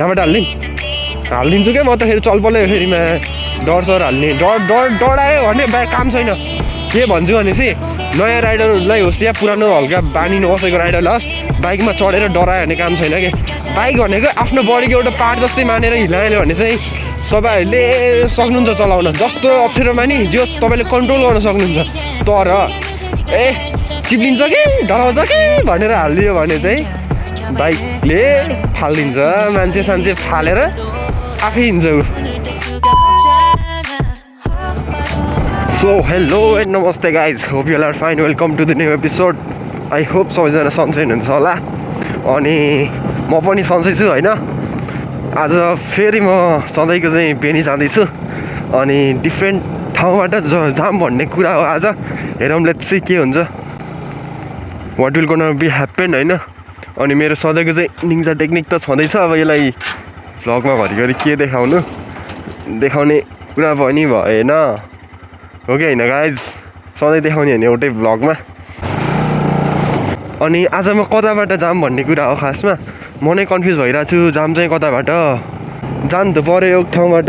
यहाँबाट हालिदिन्छु क्या म त फेरि चलपलै फेरिमा डर सर हाल्ने डरायो भने काम छैन के भन्छु भने चाहिँ नयाँ राइडरहरूलाई होस् या पुरानो हल्का बानी नबसेको राइडरलाई होस् बाइकमा चढेर डरायो भने काम छैन कि बाइक भनेको आफ्नो बडीको एउटा पार्ट जस्तै मानेर हिँडायो भने चाहिँ तपाईँहरूले सक्नुहुन्छ चलाउन जस्तो अप्ठ्यारोमा नि जो तपाईँले कन्ट्रोल गर्न सक्नुहुन्छ तर चिप्लिन्छ कि डराउँछ कि भनेर हालिदियो भने चाहिँ बाइकले फालिदिन्छ मान्छे सान्छे फालेर आफै हिँड्छ ऊ सो हेलो एन्ड नमस्ते guys hope you are fine welcome to the new episode I hope सबैजना सन्चै हुनुहुन्छ होला अनि म पनि सन्चै छु होइन आज फेरि म सधैँको चाहिँ बेनी जाँदैछु अनि डिफ्रेन्ट ठाउँबाट जाम भन्ने कुरा हो आज हेरौँ लेट्स सी के हुन्छ what will gonna be happen होइन अनि मेरो सधैँको चाहिँ निन्जा टेक्निक त छँदैछ अब यसलाई भ्लगमा घरिघरि के देखाउने कुरा पनि भएन हो कि होइन गाइज सधैँ देखाउने होइन एउटै भ्लगमा अनि आज म कताबाट जाम भन्ने कुरा हो खासमा म नै कन्फ्युज भइरहेको छु जाम चाहिँ कताबाट जान त पऱ्यो एक ठाउँबाट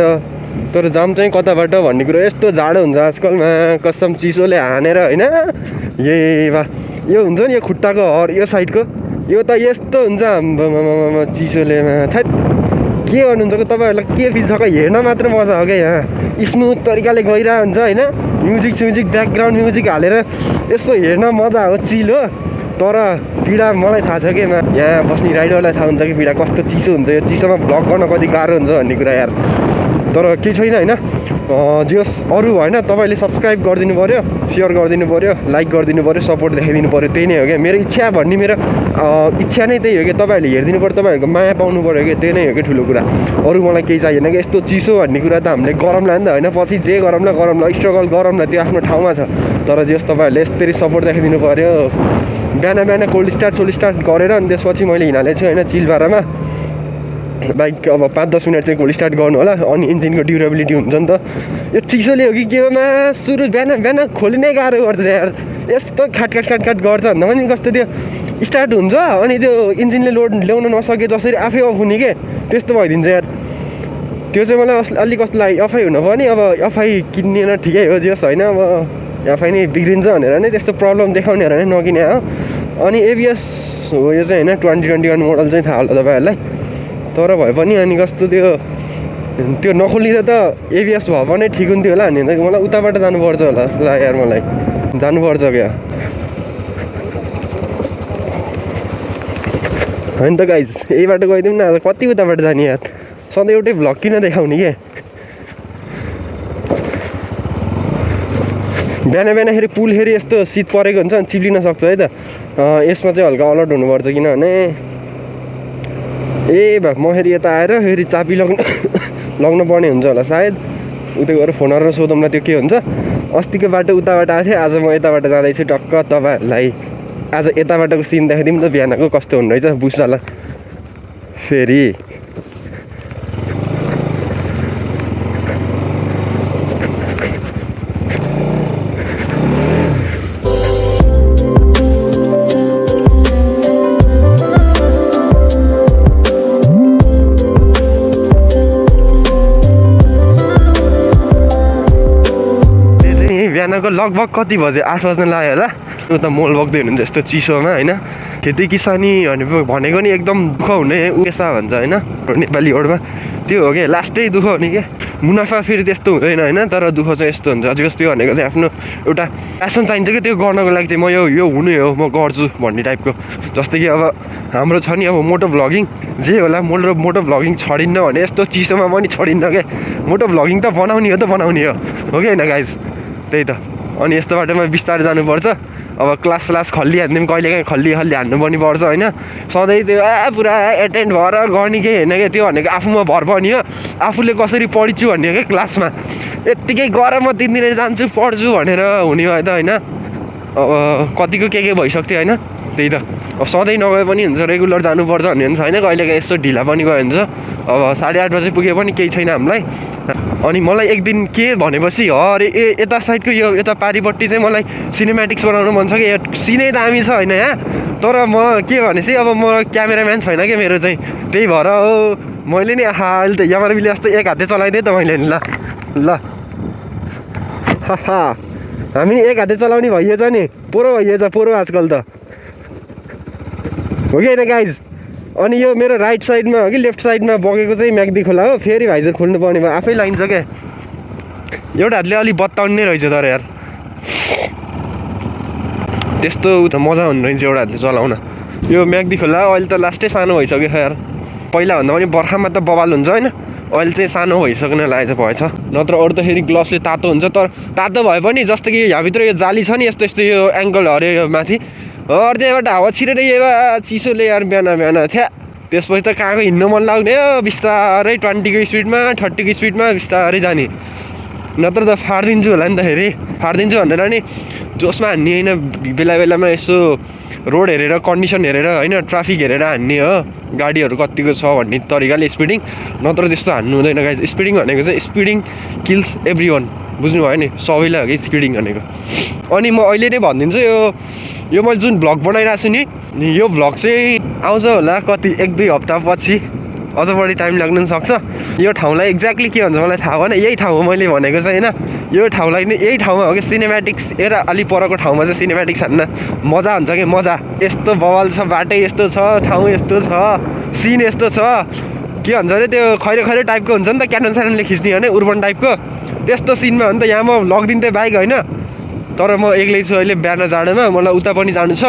तर जाम चाहिँ कताबाट भन्ने कुरा यस्तो जाडो हुन्छ आजकलमा कसम चिसोले हानेर होइन यो हुन्छ नि यो खुट्टाको हर यो साइडको यो त यस्तो हुन्छ हाम्रो चिसोले थाहा के गर्नुहुन्छ कि तपाईँहरूलाई के फिल छ हेर्न मात्र मजा हो क्या यहाँ स्मुथ तरिकाले गइरहेको हुन्छ होइन म्युजिक ब्याकग्राउन्ड म्युजिक हालेर यसो हेर्न मजा हो चिल हो तर पीडा मलाई थाहा छ कि यहाँ बस्ने राइडरलाई थाहा हुन्छ कि पीडा कस्तो चिसो हुन्छ यो चिसोमा भ्लग गर्न कति गाह्रो हुन्छ भन्ने कुरा यार तर केही छैन होइन जस अरू होइन तपाईँले सब्सक्राइब गरिदिनु पऱ्यो सेयर गरिदिनु पऱ्यो लाइक गरिदिनु पऱ्यो सपोर्ट देखाइदिनु पऱ्यो त्यही नै हो क्या मेरो इच्छा भन्ने मेरो इच्छा नै त्यही हो कि तपाईँहरूले हेरिदिनु पऱ्यो तपाईँहरूको माया पाउनु पऱ्यो कि त्यही नै हो कि ठुलो कुरा अरू मलाई केही चाहिएन कि यस्तो चिसो भन्ने कुरा त हामीले गरमलाई नि त होइन पछि जे गरमला स्ट्रगल गरमला त्यो आफ्नो ठाउँमा छ तर जस तपाईँहरूले यस्तरी सपोर्ट देखाइदिनु पऱ्यो बिहान कोल्ड स्टार्ट गरेर अनि त्यसपछि मैले हिँडालेको छु होइन चिलबारामा बाइक अब 5-10 मिनट चाहिँ कोल्ड स्टार्ट गर्नु होला अनि इन्जिनको ड्युरेबिलिटी हुन्छ नि त यो चिसोले हो कि के होमा सुरु बिहान खोलिनै गाह्रो गर्छ यार यस्तो खाट गर्छ भन्दा पनि कस्तो त्यो स्टार्ट हुन्छ अनि त्यो इन्जिनले लोड ल्याउन नसके जसरी आफै अफ हुने के त्यस्तो भइदिन्छ यार त्यो चाहिँ मलाई अलिक कस्तो लाग्यो एफआई हुन पनि अब एफआई किन्ने ठिकै हो जस होइन अब एफआई नै बिग्रिन्छ भनेर नै त्यस्तो प्रब्लम देखाउने भनेर नै नकिने हो अनि एबिएस हो यो चाहिँ होइन 2021 मोडल चाहिँ थाहा होला तपाईँहरूलाई तर भए पनि अनि कस्तो त्यो नखोलिँदा त एबिएस भए पनि ठिक हुन्थ्यो होला नि मलाई उताबाट जानुपर्छ होला जस्तो लाग्यो यार मलाई जानुपर्छ क्या होइन त गाइज यही बाटो गइदिउँ न आज कति उताबाट जाने यार सधैँ एउटै भ्लग किन देखाउने के बिहानखेरि पुलखेरि यस्तो शीत परेको हुन्छ अनि चिप्लिन सक्छ है त यसमा चाहिँ हल्का अलर्ट हुनुपर्छ किनभने भए म फेरि यता आएर फेरि चाबी लग्नु पर्ने हुन्छ होला सायद उतै गएर फोन गरेर सोधौँला त्यो के हुन्छ अस्तिको बाटो उताबाट आएको थिएँ आज म यताबाट जाँदैछु टक्क तपाईँहरूलाई आज यताबाटको सिन देखाइदिउँ न बिहानको कस्तो हुने रहेछ बुझ्छ होला फेरि बिहानको लगभग कति बजे 8 बज्न लाग्यो होला उता मोल बग्दै हुनुहुन्छ यस्तो चिसोमा होइन खेती किसानी भनेको नि एकदम दुःख हुने पेसा भन्छ होइन नेपाली वर्डमा त्यो हो क्या लास्टै दुःख हुने क्या मुनाफा फेरि त्यस्तो हुँदैन होइन तर दुःख चाहिँ यस्तो हुन्छ जस त्यो भनेको चाहिँ आफ्नो एउटा प्यासन चाहिन्छ कि त्यो गर्नको लागि चाहिँ म यो हुने हो म गर्छु भन्ने टाइपको जस्तै कि अब हाम्रो छ नि अब मोटो भ्लगिङ जे होला मोटो भ्लगिङ छोडिन्न भने यस्तो चिसोमा पनि छोडिन्न क्या मोटो भ्लगिङ त बनाउने हो हो कि होइन गाइज त्यही त अनि यस्तो बाटोमा बिस्तारै जानुपर्छ अब क्लास खल्लिहाल्ने कहिलेकाहीँ खल्ली हान्नु पनि पर्छ होइन सधैँ त्यो पुरा एटेन्ड भएर गर्ने केही होइन क्या त्यो भनेको आफूमा भर पनि हो आफूले कसरी पढिछु भन्ने क्या क्लासमा यत्तिकै गएर म 3 दिन जान्छु पढ्छु भनेर हुने भयो त होइन अब कतिको के भइसक्थ्यो होइन त्यही त अब सधैँ नगए पनि हुन्छ रेगुलर जानुपर्छ भन्ने हुन्छ होइन कहिलेकाहीँ यस्तो ढिला पनि गयो हुन्छ अब 8:30 बजे पुगे पनि केही छैन हामीलाई अनि मलाई एक दिन के भनेपछि अरे यता साइडको यो यता पारिपट्टि चाहिँ मलाई सिनेमेटिक्स बनाउनु मन छ कि सिनै दामी छ होइन यहाँ तर म के भने चाहिँ अब म क्यामेराम्यान छैन क्या मेरो चाहिँ त्यही भएर हो मैले नि आहा अहिले त यामारबिले जस्तो एक हातले चलाइदिएँ त मैले नि ल ल हामी नि एक हातले चलाउने भइएछ नि पोरो भइएछ पोरो आजकल त हो कि होइन गाइज। अनि यो मेरो राइट साइडमा हो कि लेफ्ट साइडमा बगेको चाहिँ म्याग्दी खोला हो। फेरि भाइजर खोल्नु पर्ने भयो आफै लाइन्छ क्या। एउटा हातले अलिक बत्ताउने नै रहेछ तर यार त्यस्तो त मजा हुने रहेछ एउटा हातले चलाउन। यो म्याग्दी खोला अहिले त लास्टै सानो भइसक्यो यार। पहिलाभन्दा पनि बर्खामा त बवाल हुन्छ होइन अहिले चाहिँ सानो भइसक्न लागेको भएछ। नत्र अरू त फेरि ग्लसले तातो हुन्छ तर तातो भए पनि जस्तो कि यहाँभित्र यो जाली छ नि यस्तो यस्तो यो एङ्कल हरे यो माथि त्यहाँबाट हावा छिरेर यो चिसोले यार बिहान बिहान थ्या त्यसपछि त कहाँको हिँड्नु मन लाग्ने हो बिस्तारै 20को स्पिडमा 30को स्पिडमा बिस्तारै जाने। नत्र त फाडिदिन्छु होला नि त फेरि फाडिदिन्छु भनेर नि जोसमा हान्ने होइन बेला बेलामा यसो रोड हेरेर कन्डिसन हेरेर होइन ट्राफिक हेरेर हान्ने हो गाडीहरू कतिको छ भन्ने तरिकाले स्पिडिङ। नत्र त्यस्तो हान्नु हुँदैन गाइज। स्पिडिङ भनेको चाहिँ स्पिडिङ किल्स एभ्री वान बुझ्नुभयो नि सबैलाई हो कि स्पिडिङ भनेको। अनि म अहिले नै भनिदिन्छु यो मैले जुन भ्लग बनाइरहेको छु नि यो भ्लग चाहिँ आउँछ होला कति 1-2 हप्ता पछि अझ बढी टाइम लाग्नु पनि सक्छ। यो ठाउँलाई एक्ज्याक्टली के भन्छ मलाई थाहा भएन। यही ठाउँ हो मैले भनेको चाहिँ होइन यो ठाउँलाई नै यही ठाउँमा हो कि सिनेमेटिक्स एउटा अलि परको ठाउँमा चाहिँ सिनेमेटिक्स हान्न मजा हुन्छ कि मजा। यस्तो बवाल छ बाटै यस्तो छ ठाउँ यस्तो छ सिन यस्तो छ के भन्छ अरे त्यो खैरो खैरो टाइपको हुन्छ नि त क्यानन स्याननले खिच्ने भने उर्बन टाइपको त्यस्तो सिनमा हो नि त। यहाँ म लगिदिन्थेँ बाइक होइन तर म एक्लै छु अहिले बिहान जाडोमा मलाई उता पनि जानु छ।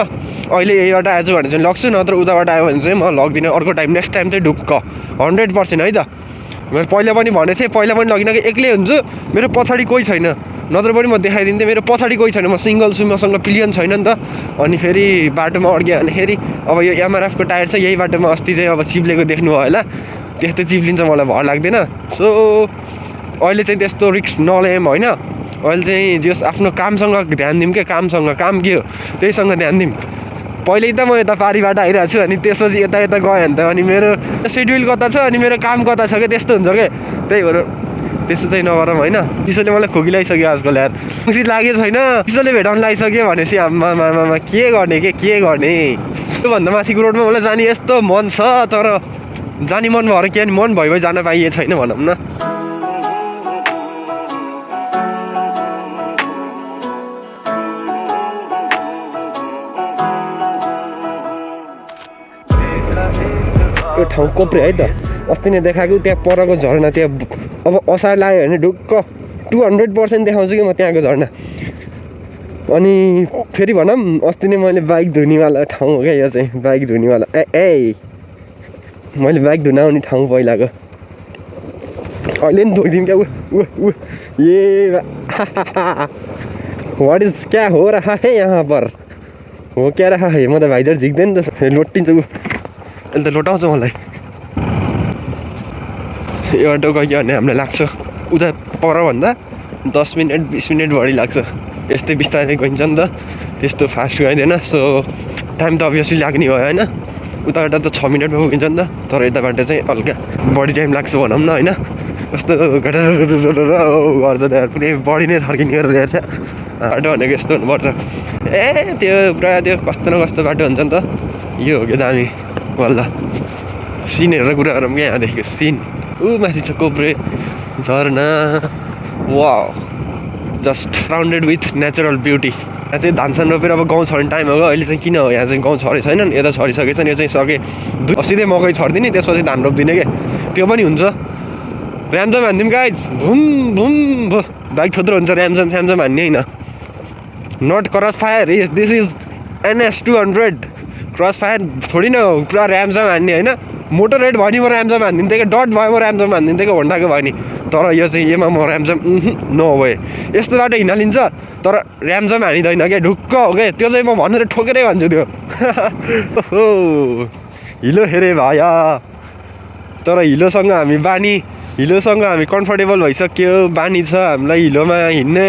अहिले यहीबाट आएछु भने चाहिँ लग्छु नत्र उताबाट आयो भने चाहिँ म लग्दिनँ अर्को टाइम नेक्स्ट टाइम चाहिँ ढुक्क 100% है त। मैले पहिला पनि भनेको थिएँ पहिला पनि लगिनँ कि एक्लै हुन्छु मेरो पछाडि कोही छैन नत्र पनि म देखाइदिन्थेँ मेरो पछाडि कोही छैन म सिङ्गल छु मसँग पिलियन छैन नि त। अनि फेरि बाटोमा अड्क्यो भने फेरि अब यो एमआरएफको टायर छ यही बाटोमा अस्ति चाहिँ अब चिप्लेको देख्नुभयो होला त्यस्तो चिप्लिन्छ मलाई भर लाग्दैन। सो अहिले चाहिँ त्यस्तो रिस्क नलियौँ होइन अहिले चाहिँ जस आफ्नो कामसँग ध्यान दिउँ क्या कामसँग काम के हो त्यहीसँग ध्यान दिउँ। पहिल्यै त म यता पारिबाट आइरहेको छु अनि त्यसपछि यता यता गएँ भने त अनि मेरो सेड्युल कता छ अनि मेरो काम कता छ क्या त्यस्तो हुन्छ क्या। त्यही भएर त्यस्तो चाहिँ नगरौँ होइन। चिसोले मलाई खोकी लगाइसक्यो आजकल यार खुसी लागेको छैन चिसोले भेटाउनु लगाइसक्यो भनेपछि आमामा के गर्ने के गर्ने। त्योभन्दा माथिको रोडमा मलाई जाने यस्तो मन छ तर जाने मन भएर के मन भइ जान पाइए छैन भनौँ न। यो ठाउँ कोप्रे है त अस्ति नै देखाएको त्यहाँ परको झरना त्यहाँ अब असार लाग्यो भने ढुक्क 200% देखाउँछु कि म त्यहाँको झरना। अनि फेरि भनौँ अस्ति नै मैले बाइक धुनेवाला ठाउँ हो क्या यो चाहिँ बाइक धुनेवाला ए मैले बाइक धुन आउने ठाउँ पहिलाको अहिले नि धोइदिउँ क्या ऊ ए वाट इज क्या हो रहा है यहाँ पर हो क्या रहा है म त भाइजर झिक्दैन नि त लोटिन्छ ऊ अहिले त लोटाउँछ मलाई। यो बाटो गयो भने हामीलाई लाग्छ उता परभन्दा 10 मिनट 20 मिनट बढी लाग्छ। यस्तै बिस्तारै गइन्छ नि त त्यस्तो फास्ट गइँदैन। सो टाइम त अभियसली लाग्ने भयो होइन उताबाट त 6 मिनटमा पुगिन्छ नि त तर यताबाट चाहिँ हल्का बढी टाइम लाग्छ भनौँ न होइन। कस्तो गर्छ त पुरै बढी नै थर्किने गरेर छ बाटो भनेको यस्तो हुनुपर्छ। ए त्यो पुरा त्यो कस्तो न कस्तो बाटो हुन्छ नि त यो हो क्या दामी वल्ल सिन हेरेर कुरा गरौँ क्या यहाँदेखिको सिन ऊ माथि छ कोप्रे झरना वा just surrounded with natural beauty. यहाँ चाहिँ धानसान रोपेर अब गहुँ छर्ने टाइम हो अहिले चाहिँ किन हो यहाँ चाहिँ गहुँ छरे छैनन् यता छरिसकेको छ यो चाहिँ सके सिधै मकै छरिदिने त्यसपछि धान रोपिदिने क्या त्यो पनि हुन्छ। ऱ्यामजम हानिदिउँ गाइज भुम भुम भो बाइक थोत्रो हुन्छ ऱ्यामजम स्यामजम हान्ने होइन not cross fire is this is NS 200 cross fire थोडी न हो पुरा ऱ्यामजम हान्ने होइन। मोटर रेड भयो नि म ऱ्यामजम हानिदिन्थेँ क्या डट भयो म ऱ्यामजम हानिदिन्थेँ क्या होन्डाको भयो नि तर यो चाहिँ यसमा म ऱ्यामजम नभए यस्तो बाटो हिँडिन्छ तर ऱ्यामजम हानिँदैन क्या ढुक्क हो क्या त्यो चाहिँ म भनेर ठोकेरै भन्छु त्यो हो हिलो हेरे भाया तर हिलोसँग हामी बानी हिलोसँग हामी कम्फर्टेबल भइसक्यो बानी छ हामीलाई हिलोमा हिँड्ने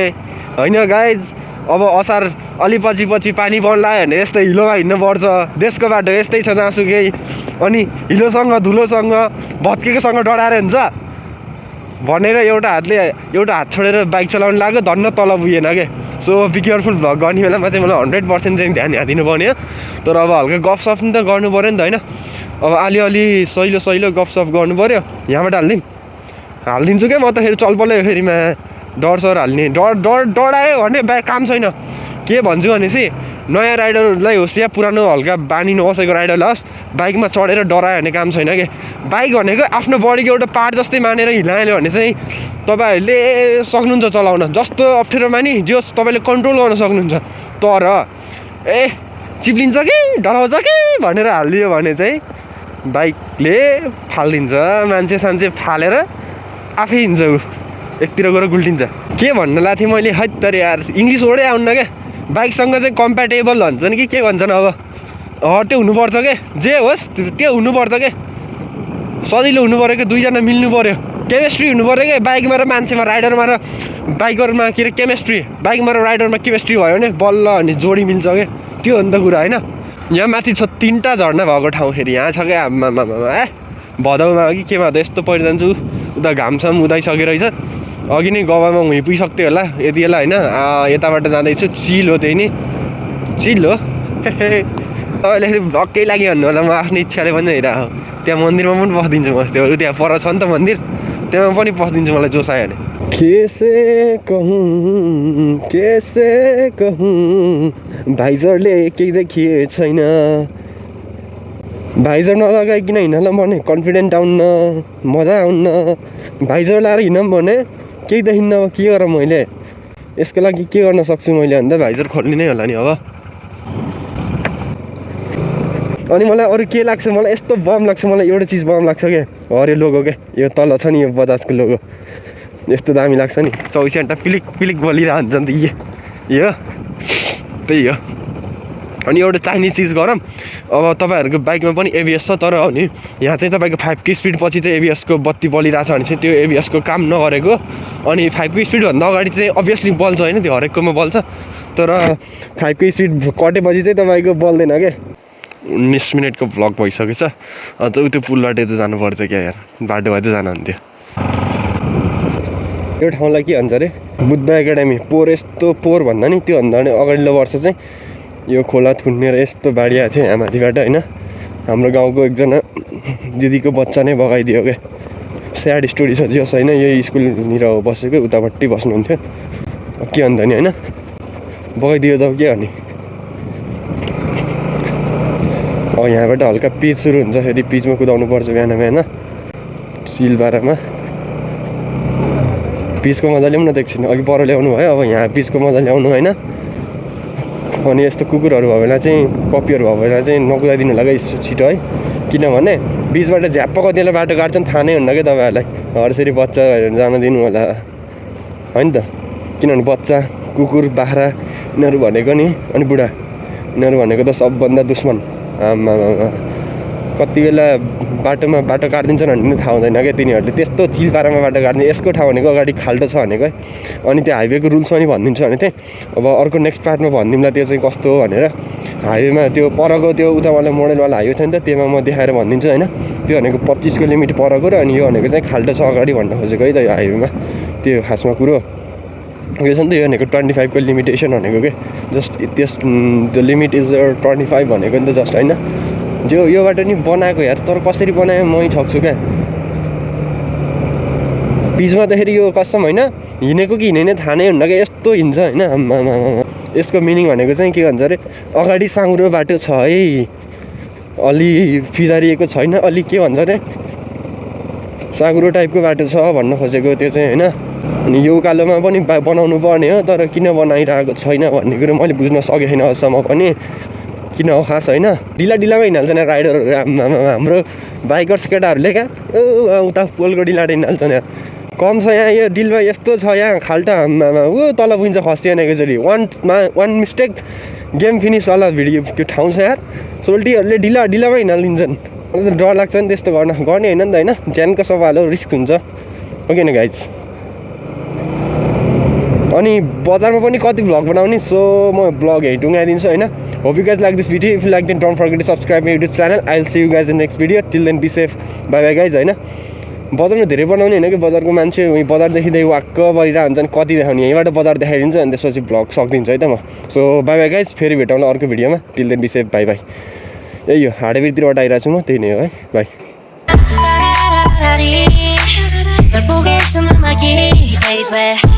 होइन गाइज। अब असार अलि पछि पछि पानी पर्न लाग्यो भने यस्तै हिलोमा हिँड्नु पर्छ देशको बाटो यस्तै छ जहाँसुकै। अनि हिलोसँग धुलोसँग भत्केकोसँग डराएर हुन्छ भनेर एउटा हात छोडेर बाइक चलाउनु लाग्यो धन्न तल पुगेन क्या। सो बी केयरफुल भ्लग गर्ने बेलामा चाहिँ मलाई 100% चाहिँ ध्यान दिनुपर्ने हो तर अब हल्का गफसफ नि त गर्नु पऱ्यो नि त होइन अब अलिअलि सहिलो गफसफ गर्नु पऱ्यो यहाँबाट हालिदिन्छु क्या म त फेरि चलपलै फेरिमा डर हाल्ने डरायो भने काम छैन के भन्छु भनेपछि नयाँ राइडरलाई होस् या पुरानो हल्का बानी नबसेको राइडरलाई होस् बाइकमा चढेर डरायो भने काम छैन कि बाइक भनेको आफ्नो बडीको एउटा पार्ट जस्तै मानेर हिँडायो भने चाहिँ तपाईँहरूले सक्नुहुन्छ चलाउन जस्तो अप्ठ्यारोमा नि जोस् तपाईँले कन्ट्रोल गर्न सक्नुहुन्छ तर चिप्लिन्छ कि डराउँछ कि भनेर हालिदियो भने चाहिँ बाइकले फालिदिन्छ मान्छे सान्छे फालेर आफै हिँड्छ ऊ एकतिर गएर गुल्टिन्छ के भन्न ला थिएँ मैले हैट तर यार इङ्ग्लिस वर्डै आउन्न क्या बाइकसँग चाहिँ कम्प्याटेबल भन्छन् कि के भन्छन् अब त्यो हुनुपर्छ के जे होस् त्यो हुनुपर्छ के सजिलो हुनु पऱ्यो कि दुईजना मिल्नु पऱ्यो केमिस्ट्री हुनु पऱ्यो कि बाइकमा र मान्छेमा राइडरमा र बाइकरमा के अरे केमिस्ट्री बाइकमा र राइडरमा केमिस्ट्री भयो भने बल्ल अनि जोडी मिल्छ क्या त्यो हो नि त कुरा होइन यहाँ माथि छ 3टा झर्ना भएको ठाउँ फेरि यहाँ छ क्या भदौमा कि केमा त यस्तो पहिरो जान्छु उता घामसाम उदाइसकेर रहेछ अघि नै गवामा हुँ पुगिसक्थ्यो होला यति बेला होइन यताबाट जाँदैछु चिल हो त्यही नि चिल हो तपाईँले फेरि भक्कै लाग्यो भन्नु होला म आफ्नो इच्छाले पनि हेरिरहेको त्यहाँ मन्दिरमा पनि पस्दिन्छु म त्यो त्यहाँ पर छ नि त मन्दिर त्यहाँ पनि पस्दिन्छु मलाई जोसायो भने केसे कहूँ भाइजरले केही देखिए छैन भाइजर नलगाइकन हिँड्न भने कन्फिडेन्ट आउन्न मजा आउन्न भाइजर लाएर हिँडौँ भने केही देखिन्न अब के गरौँ मैले यसको लागि के गर्न सक्छु मैले भन्दा भाइजर खोल्ने नै होला नि अब अनि मलाई अरू के लाग्छ मलाई यस्तो बम लाग्छ मलाई एउटा चिज बम लाग्छ क्या हरियो लोगो क्या यो तल छ नि यो बजाजको लोगो यस्तो दामी लाग्छ नि 24 घन्टा पिलिक बोलिरहन्छ नि त यो त्यही हो अनि एउटा चाहिने चिज गरौँ अब तपाईँहरूको बाइकमा पनि एबिएस छ तर अनि यहाँ चाहिँ तपाईँको 5 की स्पिड पछि चाहिँ एबिएसको बत्ती बलिरहेछ भने चाहिँ त्यो एबिएसको काम नगरेको अनि 5 की स्पिडभन्दा अगाडि चाहिँ अभियसली बल्छ होइन त्यो हरेककोमा बल्छ तर 5 की स्पिड कटेपछि चाहिँ तपाईँको बल्दैन क्या 19 मिनटको भ्लग भइसकेछ अझ त्यो पुलबाट त जानुपर्छ क्या यार बाटो भए चाहिँ जानु हुन्थ्यो यो ठाउँलाई के भन्छ अरे बुद्ध एकाडेमी पोहोर यस्तो पोहोर भन्दा नि त्योभन्दा नि अगाडिल्लो वर्ष चाहिँ यो खोला थुन्नेर यस्तो बाढी आएको थियो यहाँ माथिबाट होइन हाम्रो गाउँको एकजना दिदीको बच्चा नै बगाइदियो क्या स्याड स्टोरी छ जस होइन यही स्कुलनिर बसेको उतापट्टि बस्नुहुन्थ्यो के अन्त नि होइन बगाइदियो त के भने अब यहाँबाट हल्का पिच सुरु हुन्छ फेरि पिचमा कुदाउनु पर्छ बिहान सिलबारामा पिचको मजा ल्याउनु न एकछिन अघि पर ल्याउनु भयो अब यहाँ पिचको मजा ल्याउनु होइन अनि यस्तो कुकुरहरू भयो भने चाहिँ पप्पीहरू भयो भने चाहिँ नकुदाइदिनु होला क्या छिटो है किनभने बिचबाट झ्याप्प कतिले बाटो काट्छन् थाहा नै हुन्न क्या तपाईँहरूलाई हरसरी बच्चा जान दिनु होला होइन त किनभने बच्चा कुकुर बाख्रा यिनीहरू भनेको नि अनि बुढा यिनीहरू भनेको त सबभन्दा दुश्मन आमा कति बेला बाटो काटिदिन्छन् भन्ने थाहा हुँदैन क्या तिनीहरूले त्यस्तो चिलपारामा बाटो काट्ने यसको ठाउँ भनेको अगाडि खाल्टो छ भनेको है अनि त्यो हाइवेको रुल्स पनि भनिदिन्छु भने चाहिँ अब अर्को नेक्स्ट पार्टमा भनिदिउँला त्यो चाहिँ कस्तो हो भनेर हाइवेमा त्यो परको त्यो उतावाला मोडलवाला हाइवे थियो नि त त्यसमा म देखाएर भनिदिन्छु होइन त्यो भनेको 25 को लिमिट परको र अनि यो भनेको चाहिँ खाल्टो छ अगाडि भन्न खोजेको है त यो हाइवेमा त्यो खासमा कुरो यो छ नि त यो भनेको 25 को लिमिटेसन भनेको के जस्ट त्यस द लिमिट इज 25 भनेको नि त जस्ट होइन जो यो बाटो नि बनाएको यार तर कसरी बनायो मै छक्छु क्या पिचमा त फेरि यो कस्टम होइन हिँडेको कि हिँडेन थाहा नै हुन्न क्या यस्तो हिँड्छ होइन यसको मिनिङ भनेको चाहिँ के भन्छ अरे अगाडि साँगुरो बाटो छ है अलि फिजारिएको छैन अलि के भन्छ अरे साँगुरो टाइपको बाटो छ भन्न खोजेको त्यो चाहिँ होइन अनि यो उकालोमा पनि बनाउनु पर्ने हो तर किन बनाइरहेको छैन भन्ने कुरो मैले बुझ्न सकेको छैन अझसम्म पनि किन हो खास होइन ढिलामा हिँड्हाल्छ नि राइडरहरू हाम्रो बाइकर्स केटाहरूले क्या उता पोलको ढिला हिँड्हाल्छ नि कम छ यहाँ यो डिलमा यस्तो छ यहाँ खाल्टा तल पुगिन्छ खस्यो एकचोटि वान मिस्टेक गेम फिनिस वाला भिडियो त्यो ठाउँ छ यार सोल्टीहरूले ढिलामा हिँडालिदिन्छन् मलाई त डर लाग्छ नि त्यस्तो गर्ने होइन नि त होइन ज्यानको सवाल हो रिस्क हुन्छ ओके न गाइज अनि बजारमा पनि कति भ्लग बनाउने सो म भ्लग यहीँ टुङ्गाइदिन्छु होइन hope you guys like this video if you like then don't forget to subscribe my YouTube channel I will see you guys in next video till then be safe bye bye guys होइन बजारमा धेरै बनाउने होइन कि बजारको मान्छे उहीँ बजारदेखि वाक्क परिरहेको हुन्छ नि कति देखाउने यहीँबाट बजार देखाइदिन्छु अनि त्यसपछि भ्लग सकिदिन्छु है त म सो बाई बाई गाइज फेरि भेटौँला अर्को भिडियोमा till then be safe bye bye यही हो हाडेबिरतिरबाट आइरहेको छु म त्यही नै हो है बाई